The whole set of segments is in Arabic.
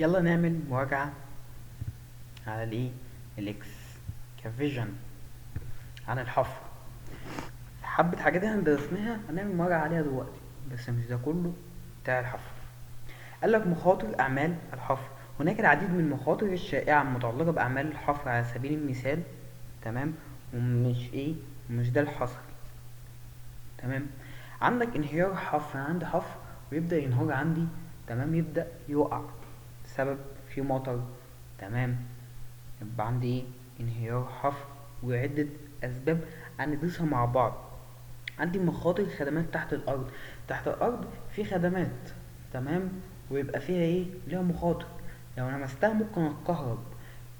يلا نعمل مراجعة على الايه الاكسكافيجن، عن الحفر. حبة حاجات احنا درسناها هنعمل مراجعة عليها دلوقتي، بس مش ده كله بتاع الحفر. قالك مخاطر أعمال الحفر. هناك العديد من المخاطر الشائعة المتعلقة بأعمال الحفر على سبيل المثال. تمام. ومش ايه مش ده الحصر. تمام. عندك انهيار حفر، أنا عندي حفر ويبدأ ينهار عندي. تمام. يبدأ يقع بسبب في مطر. تمام. يبقى عندي ايه انهيار حفر وعدة أسباب هندرسها مع بعض. عندي مخاطر خدمات تحت الأرض. تحت الأرض في خدمات. تمام. ويبقى فيها ايه ليها مخاطر. لو أنا لمستها ممكن أتكهرب.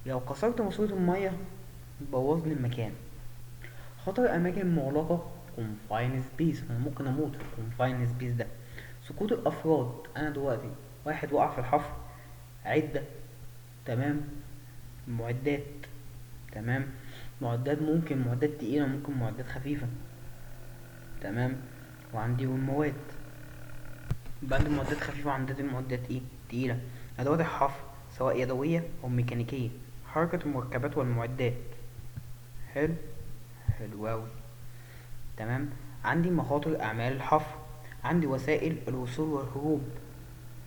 لو كسرت ماسورة المية بوظلي المكان. خطر أماكن مغلقة confined space، أنا ممكن أموت في confined space ده. سقوط الأفراد، أنا دلوقتي واحد وقع في الحفر. عدة. تمام. معدات. تمام. معدات، ممكن معدات تقيلة ممكن معدات خفيفة. تمام. وعندي والمواد. بعد المعدات خفيفة وعندي المعدات ايه تقيلة. أدوات الحفر سواء يدوية أو ميكانيكية. حركة المركبات والمعدات. حلو. حلو أوي. تمام. عندي مخاطر أعمال الحفر. عندي وسائل الوصول والهروب.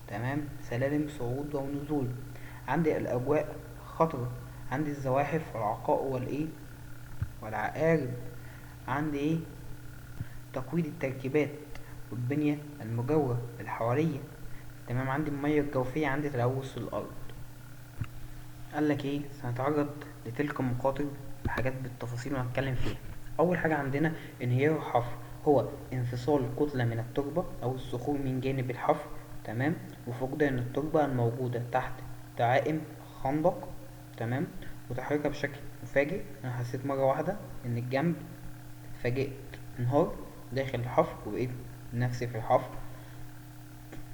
تمام. سلالم صعود ونزول. عندي الأجواء خطرة. عندي الزواحف والعقاء والإيه والعقارب. عندي إيه تقويض التركيبات والبنية المجاورة الحوارية. تمام. عندي المية الجوفية، عندي تلوث الأرض. قالك ايه سنتعرض لتلك المخاطر بحاجات بالتفاصيل وهنتكلم فيها. أول حاجة عندنا انهيار الحفر، هو انفصال كتلة من التربة أو الصخور من جانب الحفر. تمام. وفقدان التربة الموجودة تحت دعائم خندق. تمام. وتحريكها بشكل مفاجئ. أنا حسيت مرة واحدة إن الجنب اتفاجئت انهار داخل الحفر وبقيت نفسي في الحفر،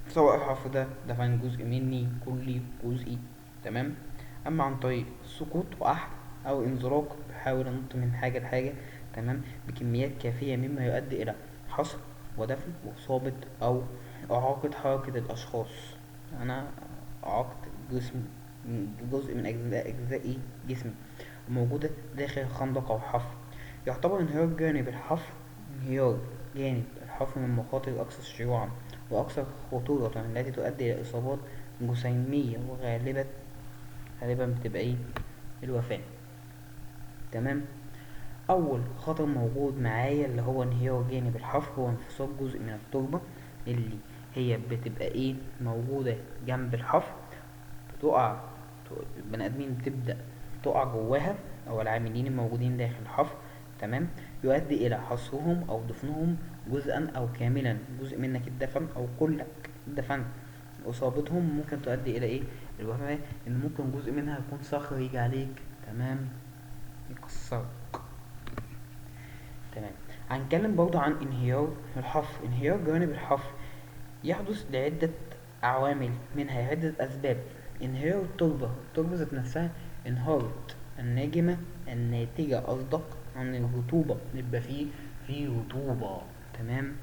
سواء الحرف ده دفن جزء مني كلي جزئي. تمام. اما عن طريق السقوط وقحط او انزلاق، بحاول انط من حاجة لحاجة. تمام. بكميات كافية مما يؤدي الى حصر ودفن واصابة او اعاقة حركة الاشخاص. انا اعاقت جسم، جزء من اجزاء جسمي موجودة داخل الخندق او حفر. يعتبر انهيار جانب الحفر، انهيار جانب الحفر من المخاطر الأكثر شيوعا وأكثر خطورة التي تؤدي إلى إصابات جسيمية، غالبا بتبقى الوفاة. تمام. أول خطر موجود معايا اللي هو انهيار جانب الحفر، هو انفصال جزء من التربة اللي هي بتبقى موجودة جنب الحفر. بتقع البني آدمين بتبدأ تقع جواها أو العاملين الموجودين داخل الحفر. تمام. يؤدي إلى حصرهم أو دفنهم جزءا أو كاملا. جزء منك اتدفن أو كلك اتدفنت. إصابتهم ممكن تؤدي إلى الوفاة، إن ممكن جزء منها يكون صخر يجي عليك. تمام. يكسرك. تمام. هنتكلم برضو عن انهيار الحفر. انهيار جوانب الحفر يحدث لعدة عوامل، منها عدة أسباب. انهيار التربة ذات نفسها انهارت. الناجمة الناتجة أصدق عن الرطوبة، يبقى في رطوبة. تمام.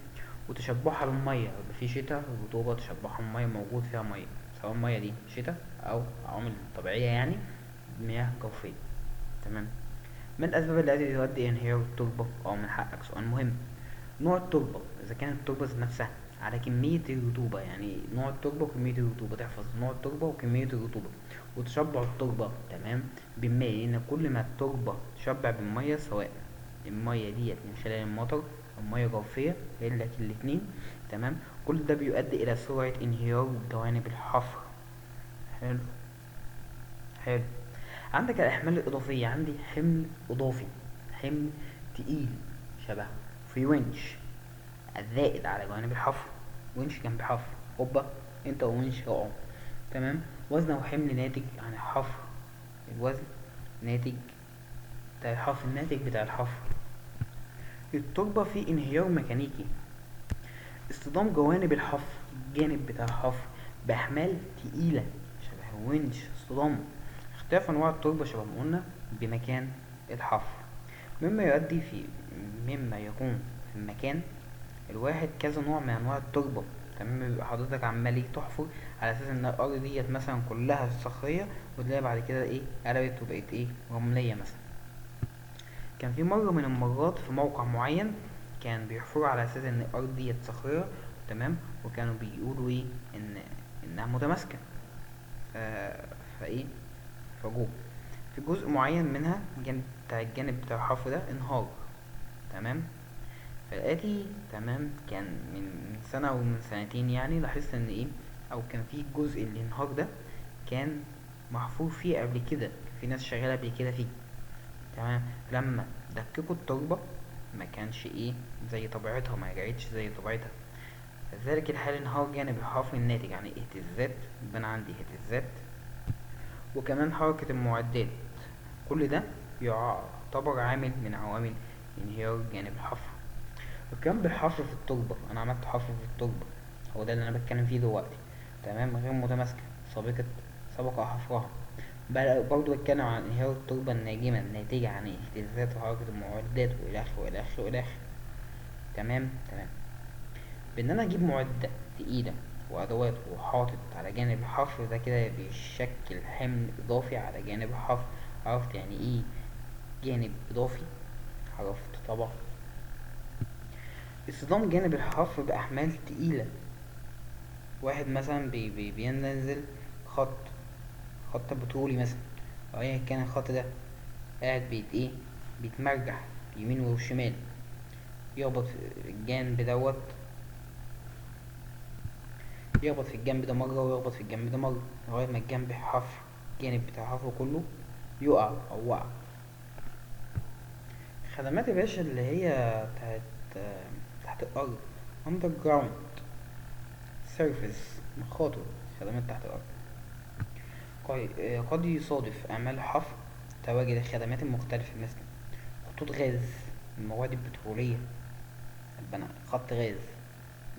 وتشبعها بالمية، يبقى في شتاء الرطوبة تشبعها بالمية، موجود فيها مية، سواء المية دي شتاء أو عوامل طبيعية مياه جوفية. تمام. ما الأسباب التي تؤدي إلى انهيار التربة؟ من حقك سؤال مهم. نوع التربة، إذا كانت التربة ذات نفسها على كمية الرطوبة، يعني نوع التربة وكمية الرطوبة، تحفظ نوع التربة وكمية الرطوبة. وتشبع التربة. تمام. بالماء، لأن كل ما التربة تشبع بالمية، سواء المية ديت من خلال المطر أو مية جوفية، لك الاتنين. تمام. كل ده بيؤدي إلى سرعة انهيار جوانب الحفر. حلو. حلو. عندك الأحمال الإضافية، عندي حمل إضافي، حمل تقيل، شبه في ونش الزائد على جوانب الحفر. ونش جنب حفر، هوبا انت وونش اقعوا. تمام. وزن او حمل ناتج عن الحفر. الوزن ناتج بتاع الحفر، الناتج بتاع الحفر. التربة في انهيار ميكانيكي، اصطدام جوانب الحفر، الجانب بتاع الحفر بأحمال تقيلة شبه ونش، اصطدام. اختلاف انواع التربة شبه ما قلنا بمكان الحفر، مما يكون في المكان الواحد كذا نوع من انواع التربة. تمام. بيبقى حضرتك عمال ايه تحفر على اساس ان الارض ديت مثلا كلها صخريه، وتلاقي بعد كده ايه قلبت وبقت ايه رمليه مثلا. كان في مره من المرات في موقع معين كان بيحفروا على اساس ان الارض ديت صخريه، تمام، وكانوا بيقولوا ايه ان انها متماسكه. آه فايه فجوه في جزء معين منها الجانب بتاع الحفر ده انهار، تمام. فالآتي تمام كان من سنة أو من سنتين يعني لاحظت إن إيه، أو كان في الجزء اللي انهار ده كان محفور فيه قبل كده، في ناس شغالة قبل كده فيه، تمام. لما دككوا التربة ما كانش إيه زي طبيعتها، ما رجعتش زي طبيعتها. فذلك الحال انهار جانب الحفر الناتج عن اهتزازات، يبقى أنا عندي اهتزازات وكمان حركة المعدات. كل ده يعتبر عامل من عوامل انهيار جانب الحفر. وكمان بالحفر في التربة، أنا عملت حفر في التربة، هو ده اللي أنا بتكلم فيه دلوقتي، تمام، غير متماسكة، سبق حفرها. برضه بتكلم عن انهيار التربة الناجمة الناتجة عن اهتزازات وحركة المعدات وإلى آخره وإلى آخره وإلى آخره، تمام. بإن أنا أجيب معدة تقيلة وأدوات وحاطط على جانب الحفر ده كده بيشكل حمل إضافي على جانب الحفر. عرفت يعني إيه جانب إضافي؟ عرفت طبعا. اصطدام جانب الحفر بأحمال تقيلة، واحد مثلا بينزل خط خط بترولي مثلا، أو أيا كان الخط ده، قاعد بيتمرجح يمين وشمال، يخبط في الجانب دوت، يخبط في الجنب ده مرة ويخبط في الجنب ده مرة لغاية ما الجانب بتاع الحفر كله يقع أو وقع. خدمات يا باشا اللي هي بتاعت تحت الأرض، underground surface، مخاطر، خدمات تحت الأرض. قد يصادف أعمال حفر تواجد الخدمات المختلفة مثل خطوط غاز، المواد البترولية، خط غاز،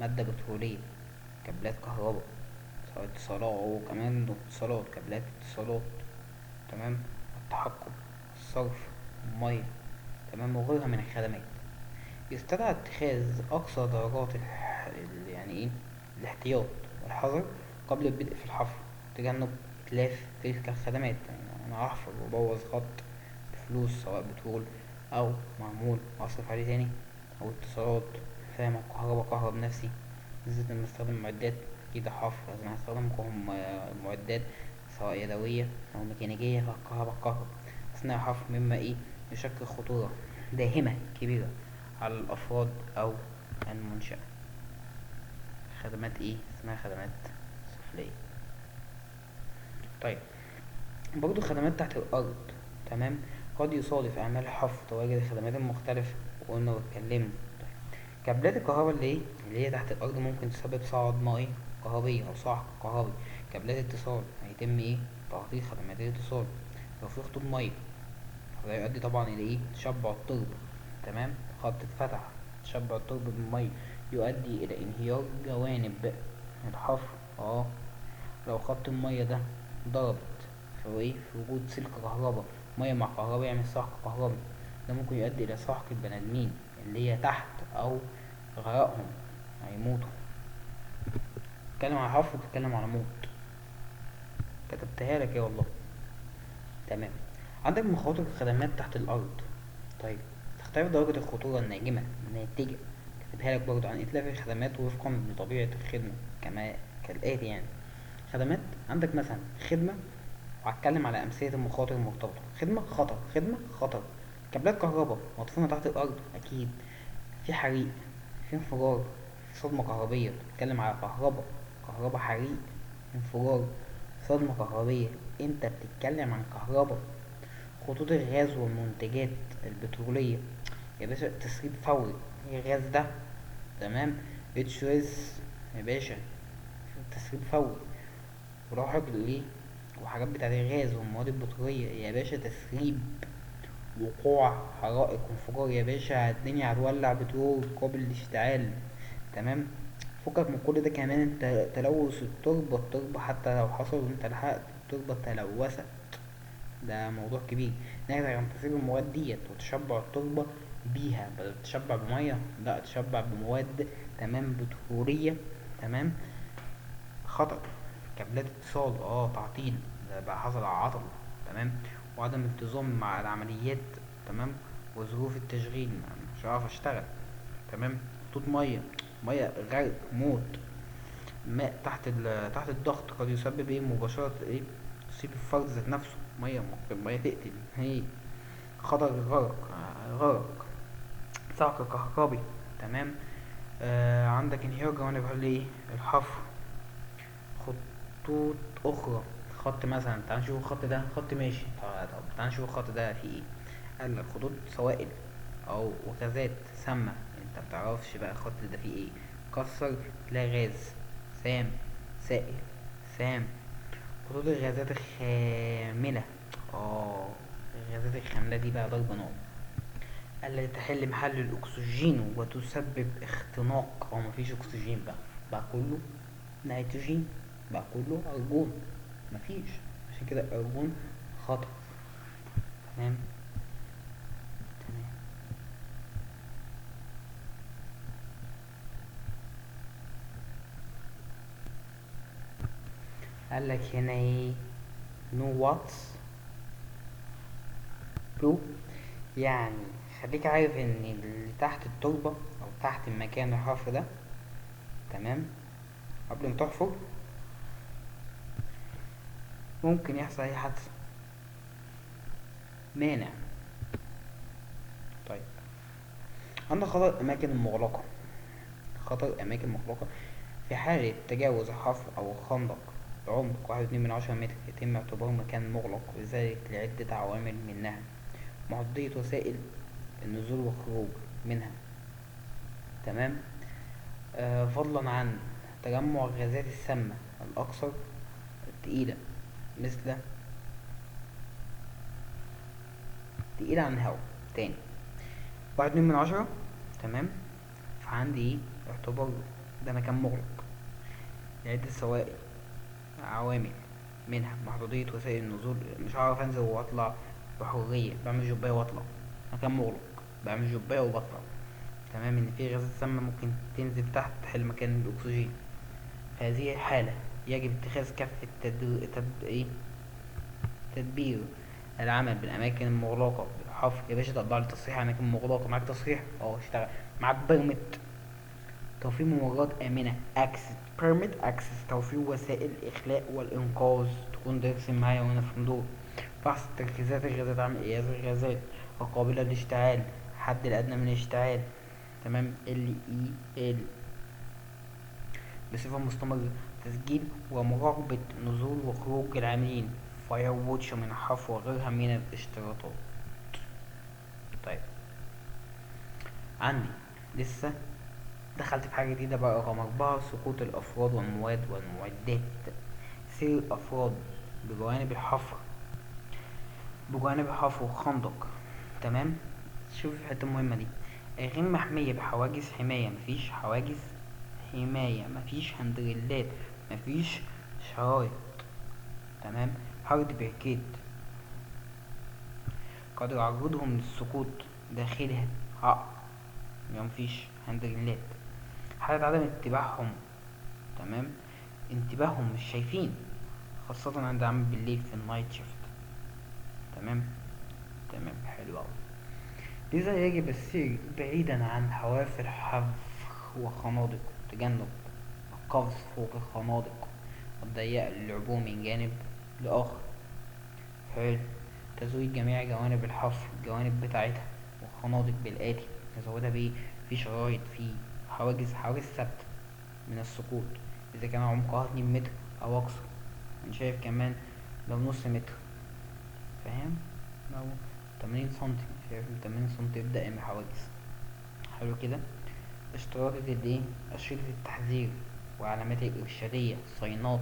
مادة بترولية، كابلات كهرباء، سواء اتصالات أو كمان اتصالات، كابلات اتصالات، تمام، التحكم، الصرف، المية، تمام، وغيرها من الخدمات. يستدعى اتخاذ أقصى درجات يعني إيه الاحتياط والحذر قبل البدء في الحفر، تجنب إتلاف تلك الخدمات. يعني أنا أحفر وأبوظ خط بفلوس، سواء بترول أو معمول وأصرف عليه تاني، أو اتصالات، فاهم، الكهرباء كهرب نفسي، بالذات لما استخدم معدات أكيد حفر لازم هستخدم معدات سواء يدوية أو ميكانيكية، فالكهرباء كهرب أثناء الحفر، مما يشكل خطورة داهمة كبيرة على الأفراد أو المنشأة. خدمات اسمها خدمات سفلية. طيب، برضو خدمات تحت الأرض، تمام. قد يصادف أعمال الحفر تواجد الخدمات المختلفة وقلنا واتكلمنا. كابلات الكهرباء اللي هي تحت الأرض ممكن تسبب صعد مائي كهربي أو صعق كهربي. كابلات اتصال هيتم تغطية خدمات الاتصال. لو في خطوط مية فده يؤدي طبعا إلى تشبع التربة، تمام، خط اتفتح تشبع التربة بالمية، يؤدي إلى انهيار جوانب الحفر. لو خط المية ده ضربت في وجود سلك كهرباء، مية مع كهرباء يعمل سحق كهربي، ده ممكن يؤدي إلى سحق البني آدمين اللي هي تحت أو غرقهم، هيموتوا. بتتكلم على حفر بتتكلم على موت، كتبتها لك والله، تمام. عندك مخاطر الخدمات تحت الأرض. طيب، تختلف درجة الخطورة الناتجة، كاتبها لك برضه، عن إتلاف الخدمات وفقا لطبيعة الخدمة كالآتي يعني. خدمات عندك مثلا خدمة، وهتكلم على أمثلة المخاطر المرتبطة. خدمة خطر، كابلات كهرباء مدفونة تحت الأرض أكيد، في حريق، في انفجار، في صدمة كهربية، بتتكلم على كهرباء حريق، انفجار، صدمة كهربية، انت بتتكلم عن كهرباء. خطوط الغاز والمنتجات البترولية يا باشا تسريب فوري، الغاز ده، تمام، اتش اس يا باشا، تسريب فوري. وراحت وحاجات بتاعت الغاز والمواد البترولية يا باشا تسريب، وقوع حرائق وانفجار يا باشا، الدنيا هتولع، بترول قابل للاشتعال، تمام. فكك من كل ده، كمان انت تلوث التربة حتى لو حصل وانت لحقت التربة تلوثت، ده موضوع كبير. ناتج عن تسريب المواد ديت وتشبع التربة بيها، بدل تشبع بمية لا تشبع بمواد، تمام، بترولية، تمام. خطر كابلات اتصال، تعطيل، ده بقى حصل عطل. تمام. وعدم التزام مع العمليات. تمام. وظروف التشغيل، مش هعرف اشتغل. تمام. خطوط ميه غرق، موت. ماء تحت الضغط قد يسبب مباشرة تصيب الفرد ذات نفسه. ممكن المية تقتل. هي خطر غرق. صعق كهربي. تمام. عندك انهيار جوانب الحفر. خطوط اخرى. خط مثلا، تعال نشوف الخط ده خط ماشي. طب تعال نشوف الخط ده فيه ايه. قال لك خطوط سوائل او غازات سامة. انت متعرفش بقى الخط ده فيه ايه. كسر، لا غاز سام، سائل، سام. خطوط الغازات الخاملة. اه الغازات الخاملة دي بقى ضرب نار، التي تحل محل الأكسجين وتسبب اختناق. أو مفيش أكسجين بقى كله نيتروجين، بقى كله أرجون. مفيش. عشان كده أرجون خطر. تمام. تمام. قالك هنا ايه؟ نو واتس برو. يعني خليك عارف ان اللي تحت التربة او تحت المكان الحفر ده، تمام، قبل ما تحفر ممكن يحصل اي حادثة. مانع. طيب، عندك خطر اماكن مغلقة. خطر اماكن مغلقة في حالة تجاوز الحفر او الخندق بعمق 1.2 متر يتم اعتباره مكان مغلق، وذلك لعدة عوامل، منها محدودية وسائل النزول والخروج منها. تمام. فضلا عن تجمع الغازات السامة الأكثر تقيلة، مثل تقيلة عن الهواء. تاني، 1.2. تمام. فعندي اعتبار ده مكان مغلق لعدة سوائل عوامل، منها محدودية وسائل النزول. مش هعرف انزل واطلع بحرية، بعمل جباية واطلع. مكان مغلق، بعمل جباية وبطلع. تمام. ان في غازات سامة ممكن تنزل تحت تحل مكان الاكسجين. في هذه الحالة يجب اتخاذ كافة تدبير العمل بالأماكن المغلقة بالحفر. يا باشا تقدر تصحيح أماكن مغلقة. معاك تصحيح؟ اشتغل. معاك بيرمت توفير ممرات آمنة، اكسس توفير وسائل الإخلاء والإنقاذ. تكون دارسين معايا وأنا في دور. فحص تركيزات الغازات، عامل قياس الغازات القابلة للاشتعال، حد الأدنى من الاشتعال. تمام. ال بصفة مستمرة. تسجيل ومراقبة نزول وخروج العاملين. فاير ووتش من الحفر وغيرها من الاشتراطات. طيب، عندي لسه دخلت في حاجة جديدة بقى، رقم 4: سقوط الأفراد والمواد والمعدات. سير الأفراد بجوانب الحفر والخندق. تمام. شوف الحتة المهمة دي. غير محمية بحواجز حماية. مفيش حواجز حماية، مفيش هندريلات، مفيش شرايط. تمام. هارد بريكيت قد يعرضهم للسقوط داخلها عقر. مفيش هندريلات. حالة عدم انتباههم. تمام. انتباههم مش شايفين، خاصة عند عمل بالليل في النايت شيفت. تمام. تمام. حلو اوي. لذا يجب السير بعيدا عن حواف الحفر وخنادق. تجنب القفز فوق الخنادق الضيقة للعبور من جانب لآخر. حلو. تزويد جميع جوانب الحفر، الجوانب بتاعتها والخنادق بالآتي. نزودها بإيه؟ في شرايط، في حواجز ثابتة من السقوط. إذا كان عمقها 2 متر أو أكثر. أنا شايف كمان لو نص متر، فاهم؟ لو 80 سنتي، شايف 80 سنتي يبدأ يعمل حواجز. حلو كده. اشتراطة أشرطة التحذير وعلامات الإرشادية، صينات.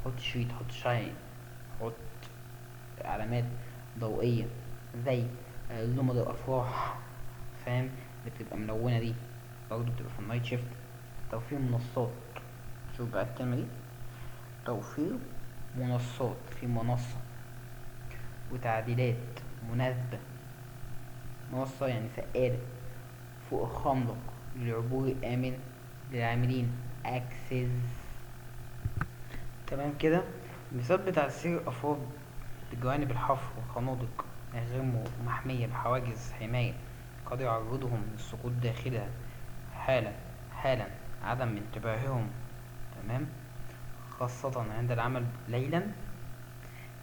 حط شريط، حط شاين، حط علامات ضوئية زي لمض الأفراح، فاهم؟ اللي بتبقى ملونة دي برضه بتبقى في النايت شيفت. توفير منصات. شوف بقى الكلمة دي، توفير منصات. في منصة وتعديلات مناسبة. منصة يعني سائلة فوق الخندق للعبور الآمن للعاملين. اكسس. تمام كده. المثال بتاع سير الافراد بجوانب الحفر والخنادق غير محمية بحواجز حماية قد يعرضهم للسقوط داخلها حالا عدم انتباههم. تمام. خاصة عند العمل ليلا.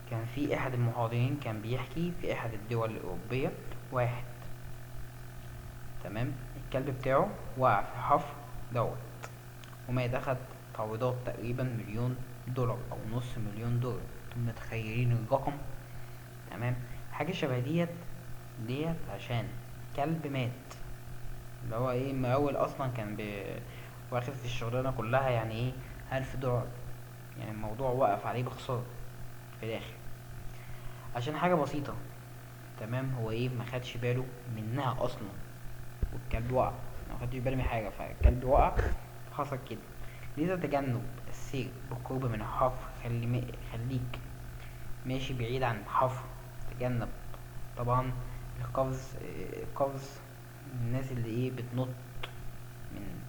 كان في احد المحاضرين كان بيحكي في احد الدول الاوروبية، واحد تمام الكلب بتاعه وقع في حفر دوت، ومات، اخد تعويضات تقريبا $1,000,000 او $500,000. انتم متخيلين الرقم؟ تمام. حاجة شبه ديت عشان كلب مات، اللي هو ايه مقاول اصلا كان واخد في الشغلانة كلها يعني ايه $1,000. يعني الموضوع وقف عليه بخسارة في الاخر عشان حاجة بسيطة. تمام. هو ايه ما خدش باله منها اصلا، والكلب وقع، ما خدش باله من حاجة، فالكلب وقع، حصل كده. لذا تجنب السير بالقرب من الحفر، خليك ماشي بعيد عن الحفر. تجنب طبعا القفز من الناس اللي ايه بتنط من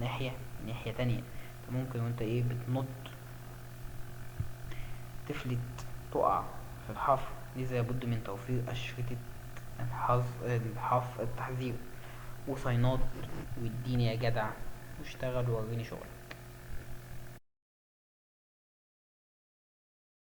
ناحية تانية. انت ممكن وانت ايه بتنط تفلت، تقع في الحفر. لذا لابد من توفير أشرطة التحذير وصينات. واديني يا جدع واشتغل ووريني شغل.